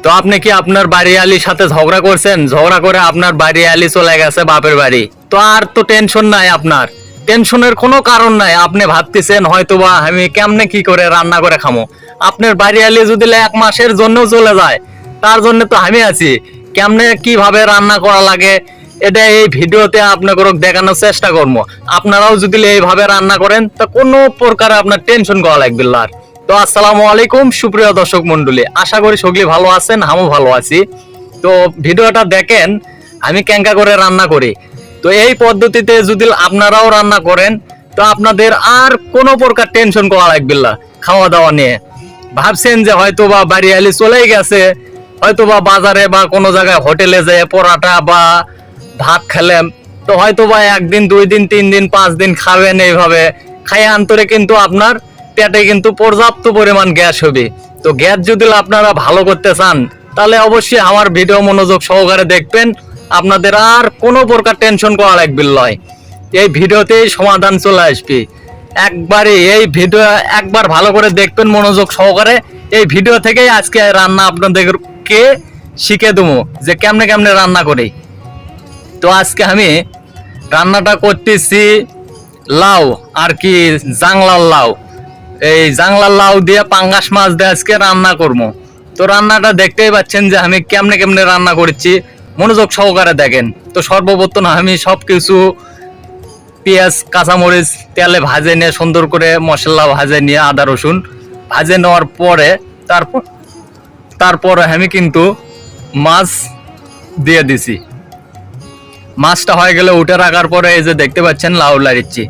তো আপনি কি আপনার বাড়ি আলির সাথে ঝগড়া করছেন, ঝগড়া করে আপনার বাড়ি আলি চলে গেছে বাপের বাড়ি, তো আর তো টেনশন নাই, আপনার টেনশনের কোনো কারণ নাই। আপনি ভাবতেছেন হয়তোবা আমি কেমনে কি করে রান্না করে খামো। আপনার বাড়ি আলি যদি 1 মাসের জন্য চলে যায়, তার জন্য তো আমি আছি। কেমনে কিভাবে রান্না করা লাগে এটা এই ভিডিওতে আপনাকে দেখানোর চেষ্টা করবো। আপনারাও যদি এইভাবে রান্না করেন তা কোনো প্রকার আপনার টেনশন করা লাগবে না। তো আসসালামু আলাইকুম সুপ্রিয় দর্শক মন্ডলী, আশা করি সকলে ভালো আছেন, আমিও ভালো আছি। তো ভিডিওটা দেখেন আমি কেঙ্কা করে রান্না করি। তো এই পদ্ধতিতে যদি আপনারাও রান্না করেন তো আপনাদের আর কোনো প্রকার টেনশন করা লাগবে না খাওয়া দাওয়া নিয়ে। ভাবছেন যে হয়তোবা বাড়ি আলি চলেই গেছে, হয়তোবা বাজারে বা কোনো জায়গায় হোটেলে যেয়ে পরোটা বা ভাত খেলেন, তো হয়তোবা 1 দিন 2 দিন 3 দিন 5 দিন খাবেন। এইভাবে খাইয়ে আন্তরে কিন্তু আপনার পেটে কিন্তু পর্যাপ্ত পরিমাণ গ্যাস হবে। তো গ্যাস যদি আপনারা ভালো করতে চান তাহলে অবশ্যই আমার ভিডিও মনোযোগ সহকারে দেখবেন, আপনাদের আর কোনো প্রকার টেনশন করা লাগবে নয়। এই ভিডিওতেই সমাধান চলে আসবে একবারে। এই ভিডিও একবার ভালো করে দেখবেন মনোযোগ সহকারে। এই ভিডিও থেকেই আজকে রান্না আপনাদেরকে শিখে দেবো যে কেমনে কেমনে রান্না করি। তো আজকে আমি রান্নাটা করতেছি লাউ আর কি জাংলার লাউ। এই জাংলার লাউ দিয়ে পাঙ্গাস মাছ দিয়ে আজকে রান্না করবো। তো রান্নাটা দেখতেই পাচ্ছেন যে আমি কেমনে কেমনে রান্না করছি, মনোযোগ সহকারে দেখেন। তো সর্বপ্রথম আমি সবকিছু পেঁয়াজ কাঁচামরিচ তেলে ভাজে নিয়ে সুন্দর করে মশলা ভাজে নিয়ে আদা রসুন ভাজে নেওয়ার পরে তারপর আমি কিন্তু মাছ দিয়ে দিছি। মাছটা হয়ে গেলে উঠে রাখার পরে এই যে দেখতে পাচ্ছেন লাউ লাড়িচ্ছি।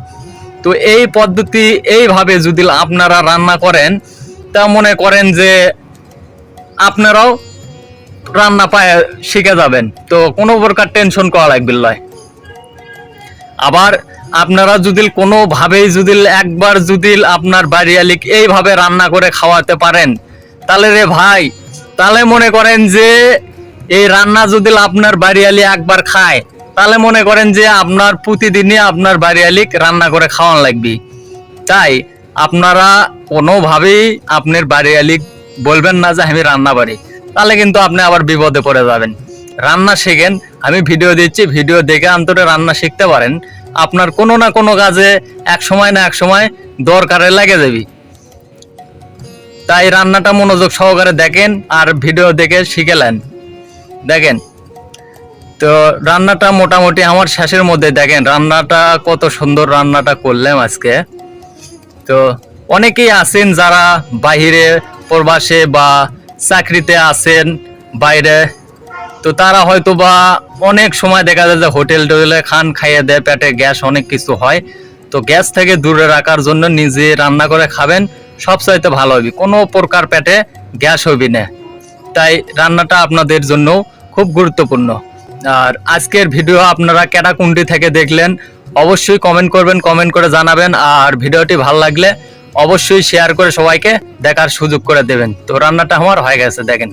তো এই পদ্ধতি এইভাবে যদি আপনারা রান্না করেন তা মনে করেন যে আপনারাও রান্না পায় শিখে যাবেন। তো কোনো প্রকার টেনশন করা লাগবে নয়। আবার আপনারা যদি কোনোভাবেই যদি একবার যদি আপনার বাড়িয়ালিক এইভাবে রান্না করে খাওয়াতে পারেন তাহলে রে ভাই, তাহলে মনে করেন যে এই রান্না যদি আপনার বাড়িয়ালি একবার খায় তাহলে মনে করেন যে আপনার প্রতিদিনই আপনার বাড়িয়ালিক রান্না করে খাওয়ান লাগবে। তাই আপনারা কোনোভাবেই আপনার বাড়িয়ালিক বলবেন না যে আমি রান্না পারি, তাহলে কিন্তু আপনি আবার বিপদে পড়ে যাবেন। রান্না শেখেন, আমি ভিডিও দিচ্ছি, ভিডিও দেখে অন্তরে রান্না শিখতে পারেন। আপনার কোনো না কোনো কাজে এক সময় না এক সময় দরকারে লেগে যাবে। তাই রান্নাটা মনোযোগ সহকারে দেখেন আর ভিডিও দেখে শিখেলেন। দেখেন তো রান্নাটা মোটামুটি আমার শেষের মধ্যে দেখেন রান্নাটা কত সুন্দর রান্নাটা করলাম আজকে। তো অনেকেই আছেন যারা বাহিরে প্রবাসে বা চাকরিতে আছেন বাইরে, তো তারা হয়তো বা অনেক সময় দেখা যায় যে হোটেল টোটেলে খান, খাইয়ে দেয়, পেটে গ্যাস অনেক কিছু হয়। তো গ্যাস থেকে দূরে রাখার জন্য নিজে রান্না করে খাবেন, সবচাইতে ভালো হবে, কোনো প্রকার পেটে গ্যাস হবে না। তাই রান্নাটা আপনাদের জন্য খুব গুরুত্বপূর্ণ। আর আজকের ভিডিও আপনারা কেডা কুন্ডি থেকে দেখলেন অবশ্যই কমেন্ট করবেন, কমেন্ট করে জানাবেন। আর ভিডিওটি ভালো লাগলে অবশ্যই শেয়ার করে সবাইকে দেখার সুযোগ করে দেবেন। তো রান্নাটা আমার হয়ে গেছে দেখেন।